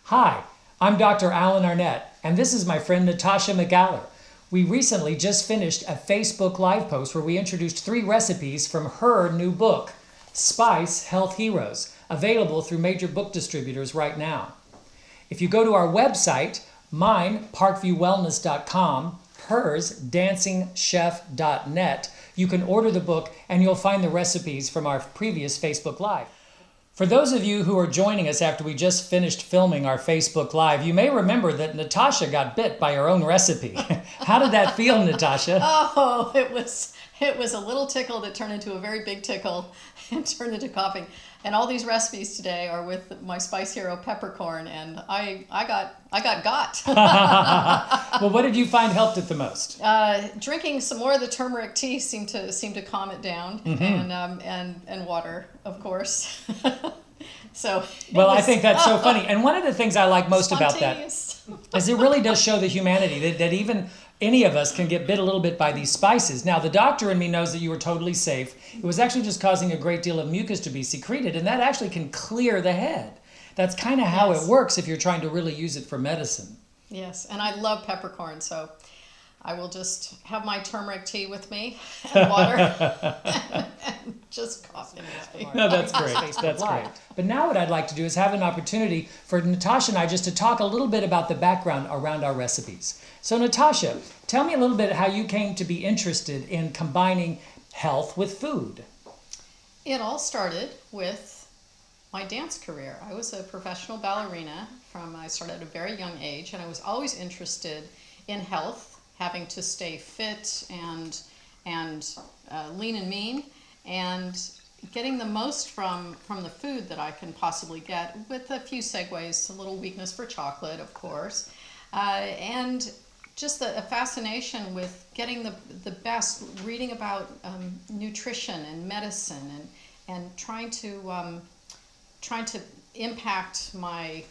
Hi, I'm Dr. Alan Arnette, and this is my friend Natasha MacAller. We recently just finished a Facebook Live post where we introduced 3 recipes from her new book, Spice Health Heroes, available through major book distributors right now. If you go to our website, mine, parkviewwellness.com, hers, dancingchef.net, you can order the book and you'll find the recipes from our previous Facebook Live. For those of you who are joining us after we just finished filming our Facebook Live, you may remember that Natasha got bit by her own recipe. How did that feel, Natasha? Oh, it was a little tickle that turned into a very big tickle and turned into coughing. And all these recipes today are with my Spice Hero peppercorn, and I got. Well, what did you find helped it the most? Drinking some more of the turmeric tea seemed to calm it down, and water, of course. So well, I think that's so funny. And one of the things I like most about that is it really does show the humanity that even any of us can get bit a little bit by these spices. Now, the doctor in me knows that you were totally safe. It was actually just causing a great deal of mucus to be secreted, and that actually can clear the head. That's kind of how it works if you're trying to really use it for medicine. Yes, and I love peppercorn, so I will just have my turmeric tea with me and water and just coffee. No, that's great. That's great. But now what I'd like to do is have an opportunity for Natasha and I just to talk a little bit about the background around our recipes. So Natasha, tell me a little bit how you came to be interested in combining health with food. It all started with my dance career. I was a professional ballerina I started at a very young age, and I was always interested in health, having to stay fit and lean and mean, and getting the most from the food that I can possibly get, with a few segues, a little weakness for chocolate, of course, and just a fascination with getting the best, reading about nutrition and medicine, and trying to impact my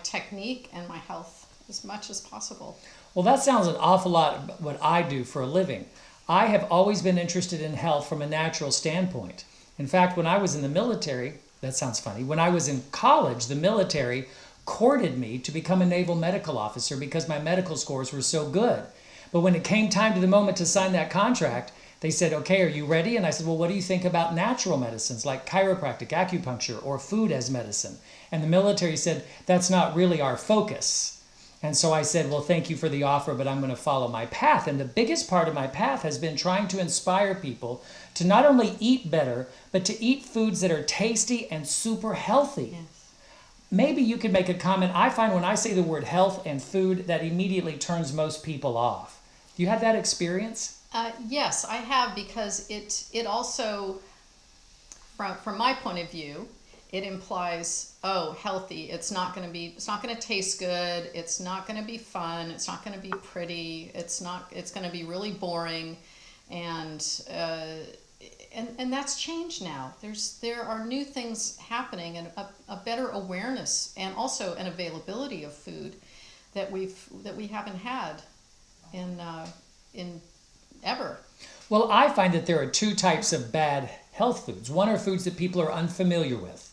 technique and my health as much as possible. Well, that sounds an awful lot like what I do for a living. I have always been interested in health from a natural standpoint. In fact, when I was in the military, that sounds funny, when I was in college, the military courted me to become a naval medical officer because my medical scores were so good. But when it came time to the moment to sign that contract, they said, okay, are you ready? And I said, well, what do you think about natural medicines like chiropractic, acupuncture, or food as medicine? And the military said, that's not really our focus. And so I said, well, thank you for the offer, but I'm going to follow my path. And the biggest part of my path has been trying to inspire people to not only eat better, but to eat foods that are tasty and super healthy. Yes. Maybe you could make a comment. I find when I say the word health and food, that immediately turns most people off. You had that experience? Yes, I have, because it also, from my point of view, it implies, oh, healthy. It's not going to taste good. It's not going to be fun. It's not going to be pretty. It's going to be really boring, and that's changed now. There are new things happening, and a better awareness, and also an availability of food that we haven't had in ever. Well, I find that there are 2 types of bad health foods. One are foods that people are unfamiliar with.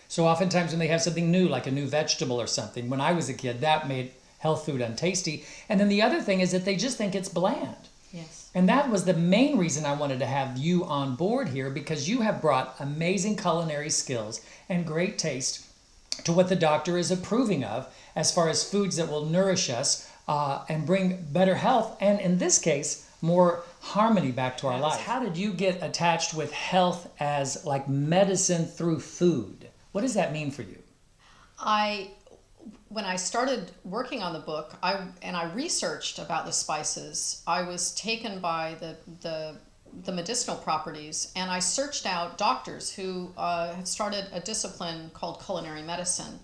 So oftentimes when they have something new, like a new vegetable or something, when I was a kid, that made health food untasty. And then the other thing is that they just think it's bland. Yes. And that was the main reason I wanted to have you on board here, because you have brought amazing culinary skills and great taste to what the doctor is approving of as far as foods that will nourish us and bring better health, and in this case, more harmony back to our lives. How did you get attached with health as like medicine through food? What does that mean for you? When I started working on the book, I researched about the spices, I was taken by the medicinal properties, and I searched out doctors who have started a discipline called culinary medicine.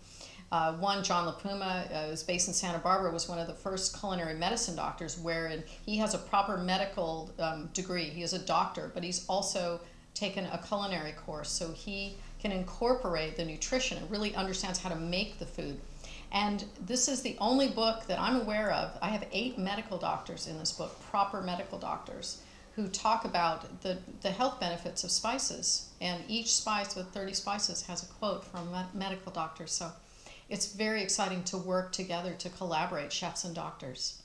One, John LaPuma, was based in Santa Barbara, was one of the first culinary medicine doctors, wherein he has a proper medical degree. He is a doctor, but he's also taken a culinary course, so he can incorporate the nutrition and really understands how to make the food. And this is the only book that I'm aware of. I have 8 medical doctors in this book, proper medical doctors, who talk about the health benefits of spices. And each spice with 30 spices has a quote from a medical doctor. So it's very exciting to work together, to collaborate, chefs and doctors.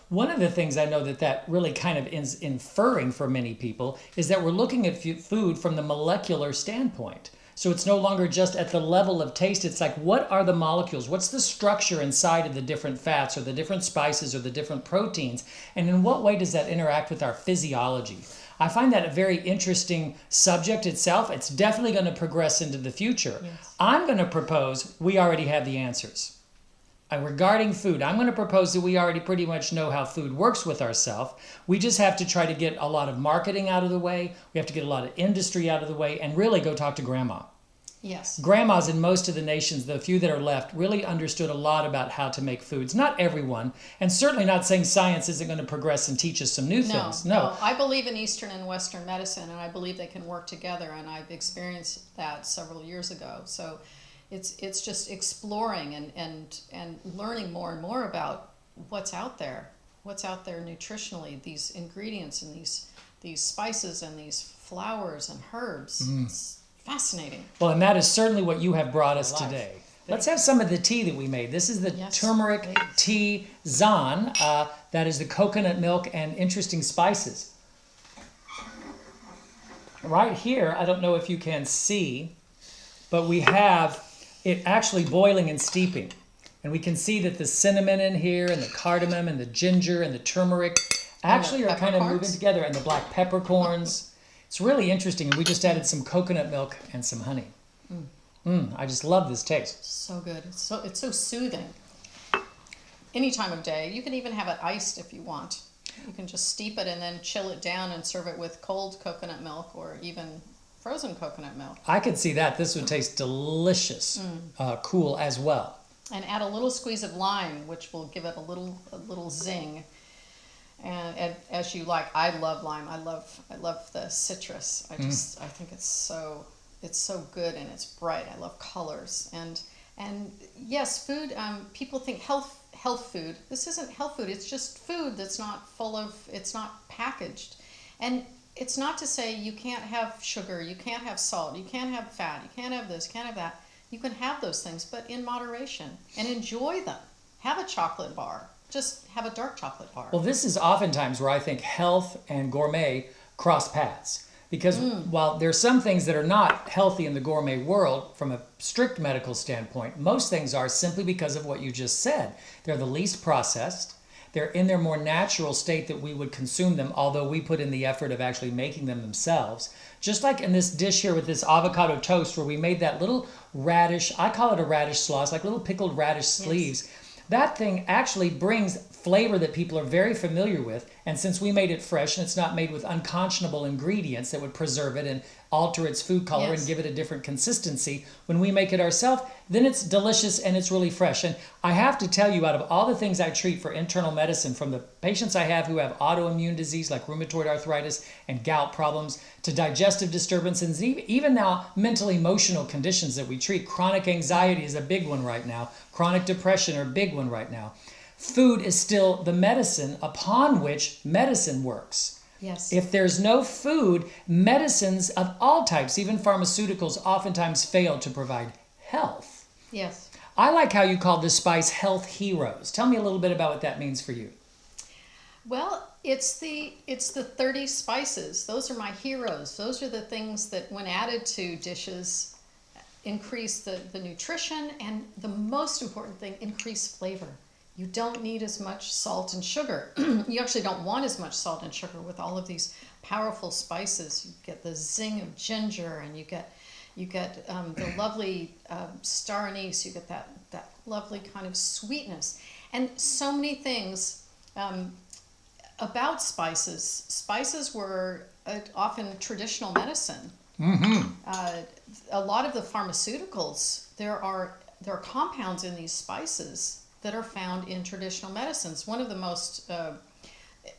One of the things I know that really kind of is inferring for many people is that we're looking at food from the molecular standpoint. So it's no longer just at the level of taste. It's like, what are the molecules? What's the structure inside of the different fats or the different spices or the different proteins? And in what way does that interact with our physiology? I find that a very interesting subject itself. It's definitely going to progress into the future. Yes. I'm going to propose we already have the answers. Regarding food, I'm going to propose that we already pretty much know how food works with ourselves. We just have to try to get a lot of marketing out of the way. We have to get a lot of industry out of the way and really go talk to grandma. Yes. Grandmas in most of the nations, the few that are left, really understood a lot about how to make foods. Not everyone, and certainly not saying science isn't going to progress and teach us some new things. No. I believe in Eastern and Western medicine, and I believe they can work together, and I've experienced that several years ago. So it's just exploring and learning more and more about what's out there nutritionally, these ingredients and these spices and these flowers and herbs. It's fascinating. Well, and that is certainly what you have brought us today. Let's have some of the tea that we made. This is the turmeric tea zan. That is the coconut milk and interesting spices. Right here, I don't know if you can see, but we have it actually boiling and steeping. And we can see that the cinnamon in here and the cardamom and the ginger and the turmeric actually are kind of moving together, and the black peppercorns. It's really interesting. And we just added some coconut milk and some honey. I just love this taste. So good. It's so soothing. Any time of day. You can even have it iced if you want. You can just steep it and then chill it down and serve it with cold coconut milk or even frozen coconut milk. I could see that. This would taste delicious, cool as well. And add a little squeeze of lime, which will give it a little zing. And as you like, I love lime. I love the citrus. I think it's so good and it's bright. I love colors and yes, food. People think health food. This isn't health food. It's just food that's not it's not packaged, and it's not to say you can't have sugar, you can't have salt, you can't have fat, you can't have this, you can't have that. You can have those things, but in moderation, and enjoy them. Have a chocolate bar. Just have a dark chocolate bar. Well, this is oftentimes where I think health and gourmet cross paths. Because while there are some things that are not healthy in the gourmet world from a strict medical standpoint, most things are simply because of what you just said. They're the least processed. They're in their more natural state that we would consume them, although we put in the effort of actually making them themselves. Just like in this dish here with this avocado toast where we made that little radish, I call it a radish sauce, like little pickled radish sleeves. Yes. That thing actually brings flavor that people are very familiar with, and since we made it fresh and it's not made with unconscionable ingredients that would preserve it and alter its food color and give it a different consistency, when we make it ourselves, then it's delicious and it's really fresh. And I have to tell you, out of all the things I treat for internal medicine, from the patients I have who have autoimmune disease like rheumatoid arthritis and gout problems, to digestive disturbances, and even now mental emotional conditions that we treat. Chronic anxiety is a big one right now. Chronic depression are a big one right now. Food is still the medicine upon which medicine works. Yes. If there's no food, medicines of all types, even pharmaceuticals, oftentimes fail to provide health. Yes. I like how you called this spice health heroes. Tell me a little bit about what that means for you. Well, it's the 30 spices. Those are my heroes. Those are the things that, when added to dishes, increase the nutrition, and the most important thing, increase flavor. You don't need as much salt and sugar. You actually don't want as much salt and sugar with all of these powerful spices. You get the zing of ginger, and you get the lovely star anise. You get that lovely kind of sweetness, and so many things about spices. Spices were often traditional medicine. A lot of the pharmaceuticals, there are compounds in these spices that are found in traditional medicines. One of the most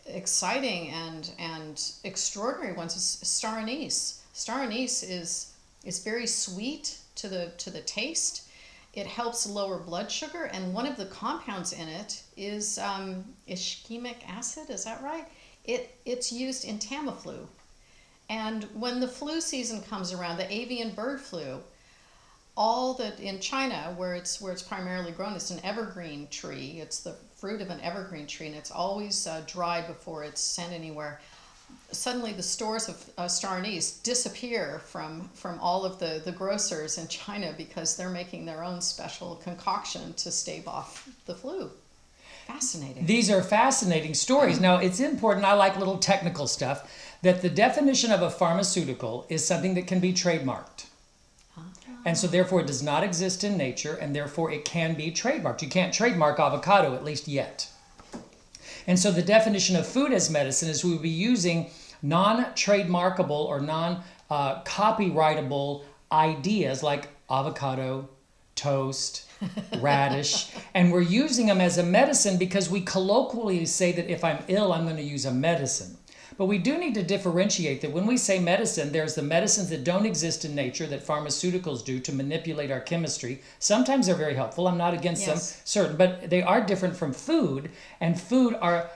exciting and extraordinary ones is star anise. Star anise is very sweet to the taste. It helps lower blood sugar, and one of the compounds in it is ischemic acid. Is that right? It's used in Tamiflu. And when the flu season comes around, the avian bird flu, all that in China, where it's primarily grown, it's an evergreen tree. It's the fruit of an evergreen tree, and it's always dried before it's sent anywhere. Suddenly, the stores of star anise disappear from all of the grocers in China because they're making their own special concoction to stave off the flu. Fascinating. These are fascinating stories. Now, it's important, I like little technical stuff, that the definition of a pharmaceutical is something that can be trademarked. And so therefore it does not exist in nature, and therefore it can be trademarked. You can't trademark avocado, at least yet. And so the definition of food as medicine is we would be using non-trademarkable or non-copyrightable ideas like avocado, toast, radish, and we're using them as a medicine because we colloquially say that if I'm ill, I'm going to use a medicine. But we do need to differentiate that when we say medicine, there's the medicines that don't exist in nature that pharmaceuticals do to manipulate our chemistry. Sometimes they're very helpful. I'm not against them, certain, but they are different from food, and food are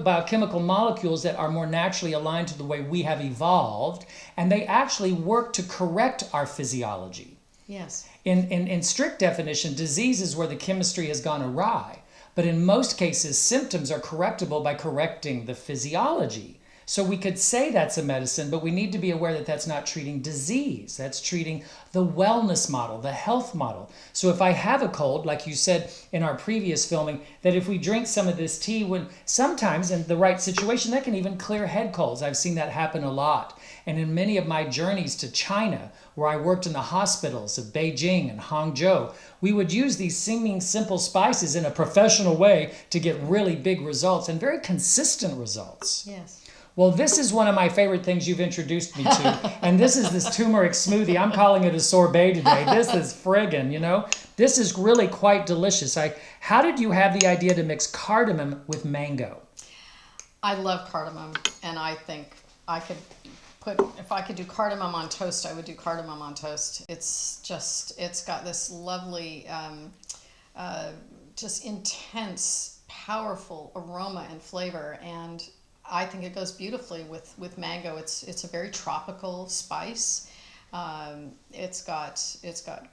biochemical molecules that are more naturally aligned to the way we have evolved, and they actually work to correct our physiology. Yes. In strict definition, disease is where the chemistry has gone awry. But in most cases, symptoms are correctable by correcting the physiology. So we could say that's a medicine, but we need to be aware that that's not treating disease. That's treating the wellness model, the health model. So if I have a cold, like you said in our previous filming, that if we drink some of this tea, when sometimes in the right situation, that can even clear head colds. I've seen that happen a lot. And in many of my journeys to China, where I worked in the hospitals of Beijing and Hangzhou, we would use these seeming simple spices in a professional way to get really big results and very consistent results. Yes. Well, this is one of my favorite things you've introduced me to, and this is this turmeric smoothie. I'm calling it a sorbet today. This is friggin', you know? This is really quite delicious. How did you have the idea to mix cardamom with mango? I love cardamom, and I think I could if I could do cardamom on toast, I would do cardamom on toast. It's got this lovely, just intense, powerful aroma and flavor, and I think it goes beautifully with mango. It's a very tropical spice. It's got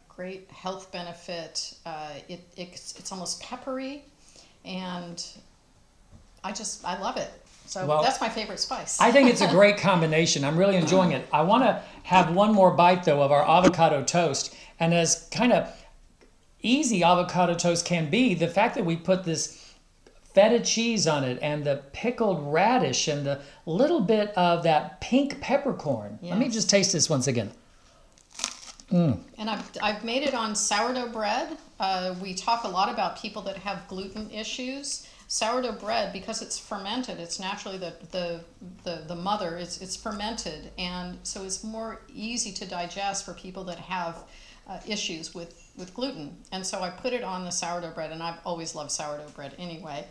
great health benefit. It's almost peppery, and I love it. So that's my favorite spice. I think it's a great combination. I'm really enjoying it. I want to have one more bite, though, of our avocado toast. And as kind of easy avocado toast can be, the fact that we put this feta cheese on it and the pickled radish and the little bit of that pink peppercorn. Yes. Let me just taste this once again. And I've made it on sourdough bread. We talk a lot about people that have gluten issues. Sourdough bread, because it's fermented, it's naturally the mother, it's fermented, and so it's more easy to digest for people that have issues with gluten. And so I put it on the sourdough bread, and I've always loved sourdough bread anyway.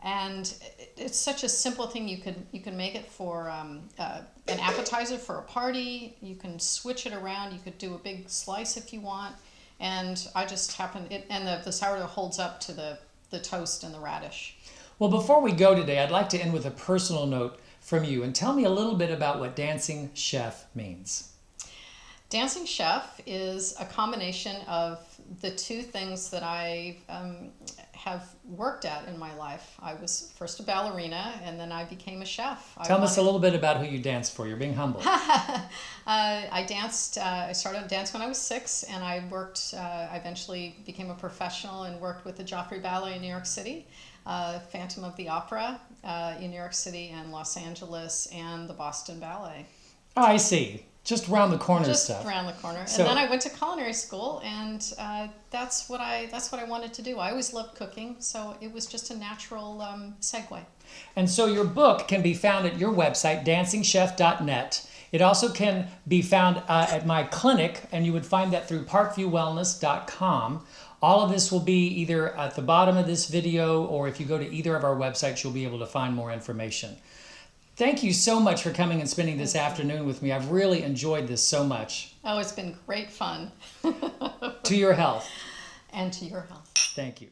And it's such a simple thing. You can make it for an appetizer for a party. You can switch it around. You could do a big slice if you want. And I just the sourdough holds up to the toast and the radish. Well, before we go today, I'd like to end with a personal note from you, and tell me a little bit about what dancing chef means. Dancing chef is a combination of the two things that I have worked at in my life. I was first a ballerina, and then I became a chef. Tell us a little bit about who you danced for. You're being humble. I danced. I started dance when I was 6, and I worked. I eventually became a professional and worked with the Joffrey Ballet in New York City, Phantom of the Opera in New York City and Los Angeles, and the Boston Ballet. Oh, I see. Just around the corner Just stuff. around the corner. So, and then I went to culinary school, and that's what I wanted to do. I always loved cooking, so it was just a natural segue. And so your book can be found at your website, dancingchef.net. It also can be found at my clinic, and you would find that through parkviewwellness.com. All of this will be either at the bottom of this video, or if you go to either of our websites, you'll be able to find more information. Thank you so much for coming and spending this afternoon with me. I've really enjoyed this so much. Oh, it's been great fun. To your health. And to your health. Thank you.